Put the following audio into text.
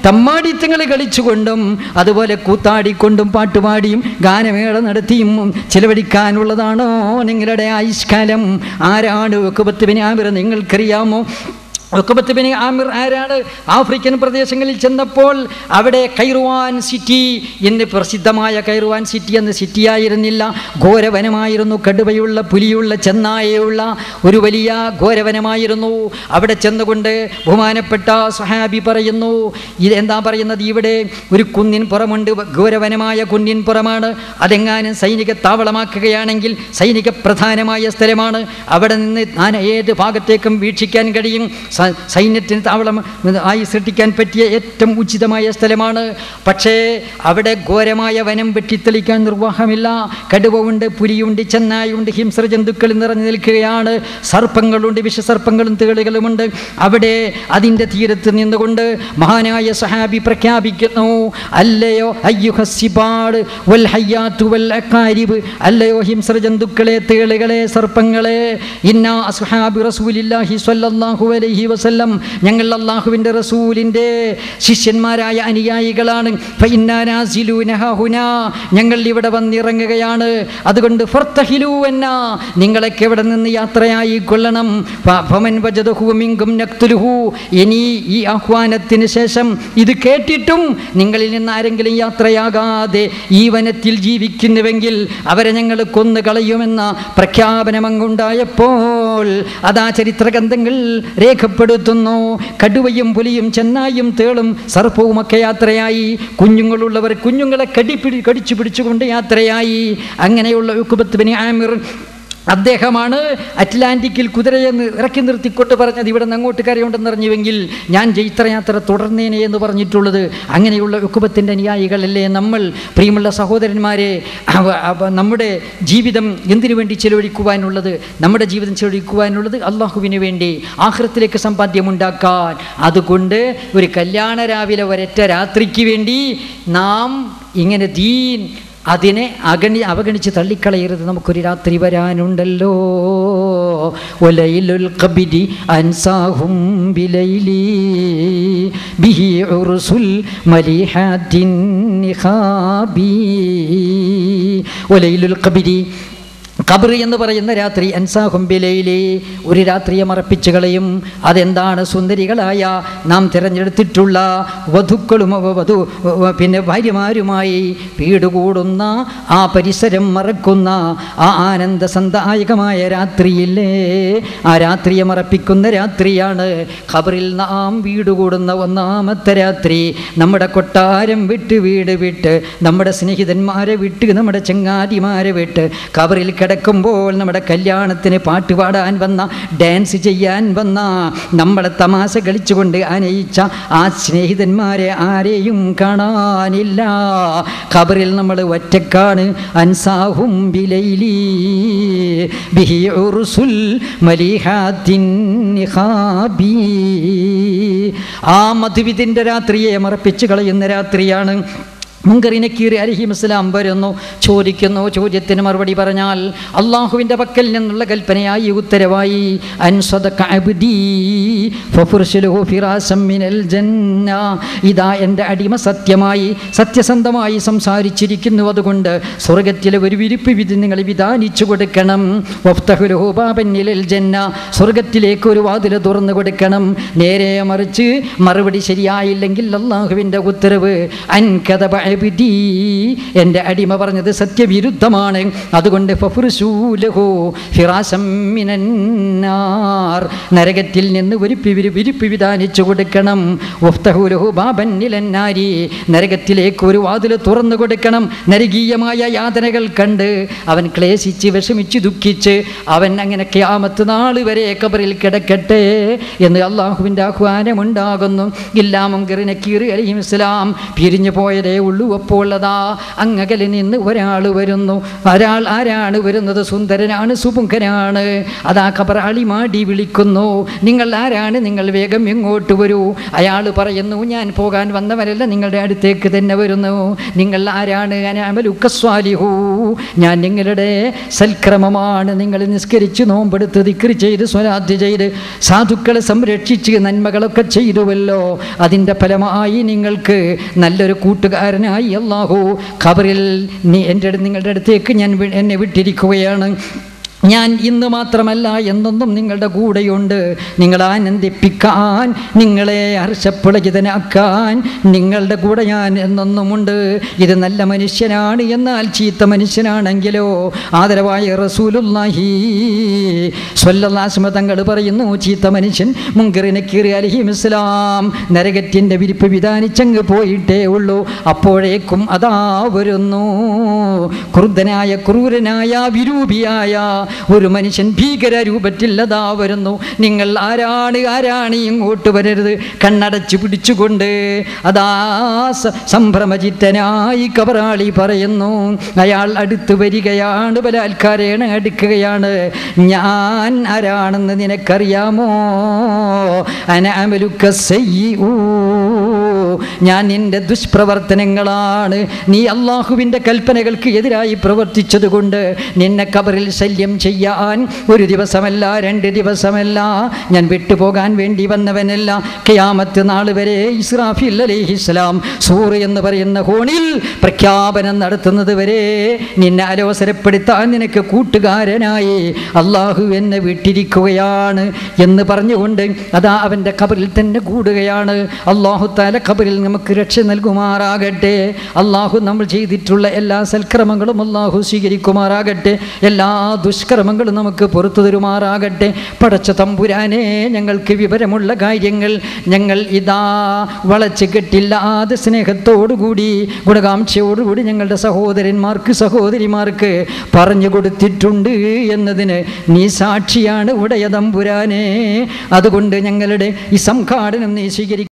തമ്മാടിത്തങ്ങൾ കളിച്ചുകൊണ്ടും അതുപോലെ കൂത്താടിക്കൊണ്ടും പാട്ടുപാടിയും ഗാനമേള നടത്തിയും ചിലവഴിക്കാനുള്ളതാണോ നിങ്ങളുടെ ആയുഷ്കാലം? ആരാണ് ഉഖബത്ത് ബിൻ ആമിർ നിങ്ങൾക്കറിയാമോ? ഉഖബത്ത് ബിൻ ആമിർ ആരാണ്? ആഫ്രിക്കൻ പ്രദേശങ്ങളിൽ ചെന്നപ്പോൾ അവിടെ കൈറുവാൻ സിറ്റി എന്ന് പ്രസിദ്ധമായ കൈറുവാൻ സിറ്റി എന്ന സിറ്റിയായിരുന്നില്ല, ഘോരവനമായിരുന്നു. കടുവയുള്ള, പുലിയുള്ള, ചെന്നായയുള്ള ഒരു വലിയ ഘോരവനമായിരുന്നു. അവിടെ ചെന്നുകൊണ്ട് ബഹുമാനപ്പെട്ട സ്വഹാബി പറയുന്നു, ഇതെന്താ പറയുന്നത്, ഇവിടെ ഒരു കുന്നിൻ പുറമുണ്ട്, ഘോരവനമായ കുന്നിൻ പുറമാണ്. അതെങ്ങാനും സൈനിക താവളമാക്കുകയാണെങ്കിൽ സൈനിക പ്രധാനമായ സ്ഥലമാണ്. അവിടെ നിന്ന് ഏത് ഭാഗത്തേക്കും വീക്ഷിക്കാൻ കഴിയും. സൈന്യത്തിന് താവളം ആയി സൃഷ്ടിക്കാൻ പറ്റിയ ഏറ്റവും ഉചിതമായ സ്ഥലമാണ്. പക്ഷേ അവിടെ ഘോരമായ വനം വെട്ടിത്തെളിക്കാൻ നിർവാഹമില്ല. കടുവയുണ്ട്, പുലിയുണ്ട്, ചെന്നായുണ്ട്, ഹിംസ്ര ജന്തുക്കൾ നിറഞ്ഞു നിൽക്കുകയാണ്. സർപ്പങ്ങളുണ്ട്, വിഷസർപ്പങ്ങളും തേളുകളുമുണ്ട്. അവിടെ അതിൻ്റെ തീരത്ത് നിന്നുകൊണ്ട് മഹാനായ സഹാബി പ്രഖ്യാപിക്കുന്നു, അല്ലയോ അയ്യുഹസ്സിബാട് വൽ ഹയ്യാത്തു വൽ അഖാരിബ്, അല്ലയോ ഹിംസ്ര ജന്തുക്കളെ, തേളുകളെ, സർപ്പങ്ങളെ, ഇന്നാ അസ്ഹാബി റസൂലില്ലാഹി സ്വല്ലല്ലാഹു അലൈഹി വസല്ലം, ഞങ്ങൾ അല്ലാഹുവിൻ്റെ റസൂലിൻ്റെ ശിഷ്യന്മാരായ അനുയായികളാണ്. ഫഇന്നാ നാസിലൂന ഹുനാ, ഞങ്ങൾ ഇവിടെ വന്നിറങ്ങുകയാണ്. അതുകൊണ്ട് ഫർതഹിലൂവന്നാ, നിങ്ങളൊക്കെ ഇവിടെ നിന്ന് യാത്രയായി കൊള്ളണം. ഫമൻ വജദഹു മിൻകും നഖ്തുലുഹു, ഇനി ഈ ആഹ്വാനത്തിന് ശേഷം ഇത് കേട്ടിട്ടും നിങ്ങളിൽ നിന്ന് ആരെങ്കിലും യാത്രയാകാതെ ഈ വനത്തിൽ ജീവിക്കുന്നുവെങ്കിൽ അവരെ ഞങ്ങൾ കൊന്നു കളയുമെന്ന പ്രഖ്യാപനം അങ്ങുണ്ടായപ്പോൾ അതാ ചരിത്ര ഗ്രന്ഥങ്ങൾ രേഖപ്പെടുത്തുന്നു. കടുവയും പുലിയും ചെന്നായും തേളും സർപ്പവുമൊക്കെ യാത്രയായി. കുഞ്ഞുങ്ങളുള്ളവർ കുഞ്ഞുങ്ങളെ കടിച്ചു പിടിച്ചുകൊണ്ട് യാത്രയായി. അങ്ങനെയുള്ള ഉഖബത്ത് ബിൻ ആമിർ അദ്ദേഹമാണ് അറ്റ്ലാന്റിക്കിൽ കുതിരയെ ഇറക്കി നിർത്തിക്കൊണ്ട് പറഞ്ഞത്, ഇവിടെ നിന്ന് അങ്ങോട്ട് കരയുണ്ടെന്നറിഞ്ഞുവെങ്കിൽ ഞാൻ ജൈത്രയാത്ര തുടർന്നേനെ എന്ന് പറഞ്ഞിട്ടുള്ളത്. അങ്ങനെയുള്ള ഉഖബത്തിൻ്റെ അനുയായികളല്ലേ നമ്മൾ? പ്രിയമുള്ള സഹോദരന്മാരെ, നമ്മുടെ ജീവിതം എന്തിനു വേണ്ടി ചെലവഴിക്കുവാനുള്ളത്? നമ്മുടെ ജീവിതം ചെലവഴിക്കുവാനുള്ളത് അള്ളാഹുവിന് വേണ്ടി, ആഖിറത്തിലേക്ക് സമ്പാദ്യമുണ്ടാക്കാൻ. അതുകൊണ്ട് ഒരു കല്യാണ രാവിലെ ഒരൊറ്റ രാത്രിക്ക് വേണ്ടി നാം ഇങ്ങനെ ദീൻ അതിനെ അവഗണിച്ച് തള്ളിക്കളയരുത്. നമുക്കൊരു രാത്രി വരാനുണ്ടല്ലോ. വലൈലുൽ ഖബരി അൻസാഹും ബിലൈലി ബിഹി ഉർസുൽ മലിഹാത്തിൻ നിഖാബി. വലൈലുൽ ഖബരി, ഖബർ എന്ന് പറയുന്ന രാത്രി, അൻസാഹും ബിലൈലി, ഒരു രാത്രിയെ മറപ്പിച്ചു കളയും. അതെന്താണ്? സുന്ദരികളായ നാം തിരഞ്ഞെടുത്തിട്ടുള്ള വധുക്കളും പിന്നെ ഭാര്യമാരുമായി വീട് കൂടുന്ന ആ പരിസരം മറക്കുന്ന ആ ആനന്ദസന്ദായകമായ രാത്രിയില്ലേ, ആ രാത്രിയെ മറപ്പിക്കുന്ന രാത്രിയാണ് ഖബറിൽ നാം വീട് കൂടുന്ന ഒന്നാമത്തെ രാത്രി. നമ്മുടെ കൊട്ടാരം വിട്ട്, വീട് വിട്ട്, നമ്മുടെ സ്നേഹിതന്മാരെ വിട്ട്, നമ്മുടെ ചങ്ങാതിമാരെ വിട്ട് ഖബറിൽ കിടക്കുമ്പോൾ നമ്മുടെ കല്യാണത്തിന് പാട്ട് പാടാൻ വന്ന, ഡാൻസ് ചെയ്യാൻ വന്ന, നമ്മളെ തമാശ കളിച്ചുകൊണ്ട് അനയിച്ച ആ സ്നേഹിതന്മാരെ ആരെയും കാണാനില്ല. ഖബറിൽ നമ്മൾ ഒറ്റക്കാണ്. അൻസാഹും ബിലൈലി ബിഹി ഉർസുൽ മലിഹാത്തിൻ നിഖാബി. ആ മധുവിധിൻ്റെ രാത്രിയെ മറപ്പിച്ചു കളയുന്ന രാത്രിയാണ്. മുങ്കർ നക്കീർ അലൈഹിസ്സലാം വരുന്നു, ചോദിക്കുന്നു. ചോദ്യത്തിന് മറുപടി പറഞ്ഞാൽ അള്ളാഹുവിൻ്റെ പക്കൽ നിന്നുള്ള കൽപ്പനയായി, ഉത്തരവായി, അൻസദക അബ്ദി ഫഫുർശിലുഹു ഫിറാസം മിനൽ ജന്ന. ഇതാ എൻ്റെ അടിമ സത്യമായി, സത്യസന്ധമായി സംസാരിച്ചിരിക്കുന്നു. അതുകൊണ്ട് സ്വർഗത്തിലെ ഒരു വിരിപ്പ് വിധി നിങ്ങൾ വിധാനിച്ചു കൊടുക്കണം. വഫ്തഹുലഹു ബാബൻ ഇലൽ ജന്ന, സ്വർഗത്തിലേക്ക് ഒരു വാതിൽ തുറന്നു കൊടുക്കണം. നേരെ മറിച്ച് മറുപടി ശരിയായില്ലെങ്കിൽ അള്ളാഹുവിൻ്റെ ഉത്തരവ് അൻകദബ അബ്ദി, എൻ്റെ അടിമ പറഞ്ഞത് സത്യവിരുദ്ധമാണ്. അതുകൊണ്ട് ഫഫുർശൂലഹു ഫിറാസം മിനന്നാർ, നരകത്തിൽ നിന്ന് ഒരു വിരിപ്പ് വിധാനിച്ചു കൊടുക്കണം. വഫ്തഹുലഹു ബാബൻ ഇലന്നാരി, നരകത്തിലേക്ക് ഒരു വാതിൽ തുറന്നു കൊടുക്കണം. നരകീയമായ യാതനകൾ കണ്ട് അവൻ ക്ലേശിച്ച് വിഷമിച്ച് ദുഃഖിച്ച് അവൻ അങ്ങനെ ഖിയാമത്ത് നാൾ വരെ ഖബറിൽ കിടക്കട്ടെ എന്ന് അള്ളാഹുവിൻ്റെ ആഹ്വാനമുണ്ടാകുന്നു. ഇല്ലാ മുങ്കർ നക്കീർ അലൈഹിസ്സലാം പിരിഞ്ഞു പോയതേ ഉള്ളൂ. അപ്പോൾ അതാ അങ്ങകലിൽ നിന്ന് ഒരാൾ വരുന്നു. ആരാണ് വരുന്നത്? സുന്ദരനാണ്, സുമുഖനാണ്. അതാ ഖബർ അളിമാടി വിളിക്കുന്നു, നിങ്ങൾ ആരാണ്? നിങ്ങൾ വേഗം ഇങ്ങോട്ട് വരൂ. അയാൾ പറയുന്നു, ഞാൻ പോകാൻ വന്നവരല്ല, നിങ്ങളുടെ അടുത്തേക്ക് തന്നെ വരുന്നു. നിങ്ങൾ ആരാണ്? അനഅമലുക സ്വാലിഹൂൻ, ഞാൻ നിങ്ങളുടെ സൽക്രമമാണ്. നിങ്ങൾ നിസ്കരിച്ച് നോമ്പെടുത്ത് ദിക്ർ ചെയ്ത് സ്വലാത്ത് ചെയ്ത് സാധുക്കളെ സംരക്ഷിച്ച് നന്മകളൊക്കെ ചെയ്തുവല്ലോ, അതിൻ്റെ ഫലമായി നിങ്ങൾക്ക് നല്ലൊരു കൂട്ടുകാരനായി അല്ലാഹു ഖബറിൽ നിങ്ങളുടെ അടുത്തേക്ക് എന്നെ വിട്ടിരിക്കുകയാണ്. ഞാൻ ഇന്ന് മാത്രമല്ല എന്നെന്നും നിങ്ങളുടെ കൂടെയുണ്ട്. നിങ്ങളെ ആനന്ദിപ്പിക്കാൻ, നിങ്ങളെ ഹർഷപ്പുളകിതനാക്കാൻ നിങ്ങളുടെ കൂടെ ഞാൻ എന്നെന്നുമുണ്ട്. ഇത് നല്ല മനുഷ്യനാണ്. എന്നാൽ ചീത്ത മനുഷ്യനാണെങ്കിലോ? ആദരവായ റസൂലുള്ളാഹി സ്വല്ലല്ലാഹു അലൈഹി വസല്ലം തങ്ങൾ പറയുന്നു, ചീത്ത മനുഷ്യൻ മുൻകർ നക്കീർ അലൈഹിസ്സലാം നരകത്തിൻ്റെ വിരിപ്പ് വിധാനിച്ചങ്ങ് പോയിട്ടേ ഉള്ളൂ. അപ്പോഴേക്കും അതാ വരുന്നു ക്രുദ്ധനായ, ക്രൂരനായ, വിരൂപിയായ ഒരു മനുഷ്യൻ ഭീകര രൂപത്തിൽ അതാ വരുന്നു. നിങ്ങൾ ആരാണ് ഇങ്ങോട്ട് വരരുത്. കണ്ണടച്ചു പിടിച്ചുകൊണ്ട് അതാ സംഭ്രമചിത്തനായി കബറാളി പറയുന്നു. അയാൾ അടുത്ത് വരികയാണ്, ബലാത്കാരേണ അടുക്കുകയാണ്. ഞാൻ ആരാണെന്ന് നിനക്കറിയാമോ? അന അമലുക സയ്യിഉ, ഞാൻ നിന്റെ ദുഷ്പ്രവർത്തനങ്ങളാണ്. നീ അള്ളാഹുവിൻ്റെ കൽപ്പനകൾക്ക് എതിരായി പ്രവർത്തിച്ചത് കൊണ്ട് നിന്നെ ഖബറിൽ ശല്യം ചെയ്യാൻ ഒരു ദിവസമല്ല, 2 ദിവസമല്ല, ഞാൻ വിട്ടുപോകാൻ വേണ്ടി വന്നവനല്ല. ഖിയാമത്ത് നാൾ വരെ ഇസ്രാഫീൽ അലൈഹിസ്സലാം സൂർ എന്ന് പറയുന്ന ഹോണിൽ പ്രഖ്യാപനം നടത്തുന്നത് വരെ നിന്നെ അലോസരപ്പെടുത്താൻ നിനക്ക് കൂട്ടുകാരനായി അള്ളാഹു എന്നെ വിട്ടിരിക്കുകയാണ് എന്ന് പറഞ്ഞുകൊണ്ട് അതാ അവൻ്റെ ഖബറിൽ തന്നെ കൂടുകയാണ്. അള്ളാഹു തആല ഖബറിൽ നമുക്ക് രക്ഷ നൽകുമാറാകട്ടെ. അള്ളാഹു നമ്മൾ ചെയ്തിട്ടുള്ള എല്ലാ സൽക്രമങ്ങളും അള്ളാഹു സ്വീകരിക്കുമാറാകട്ടെ. എല്ലാ ദുഷ്കർമ്മങ്ങളും നമുക്ക് പുറത്തു തരുമാറാകട്ടെ. പടച്ച തമ്പുരാനെ, ഞങ്ങൾക്ക് വിവരമുള്ള കാര്യങ്ങൾ ഞങ്ങൾ ഇതാ വളച്ച് കെട്ടില്ലാതെ സ്നേഹത്തോടുകൂടി ഗുണകാംക്ഷയോടുകൂടി ഞങ്ങളുടെ സഹോദരന്മാർക്ക് സഹോദരിമാർക്ക് പറഞ്ഞു കൊടുത്തിട്ടുണ്ട് എന്നതിന് നീ സാക്ഷിയാണ് ഉടയ തമ്പുരാനെ. അതുകൊണ്ട് ഞങ്ങളുടെ ഈ സംഘാടനം നീ സ്വീകരിക്കും.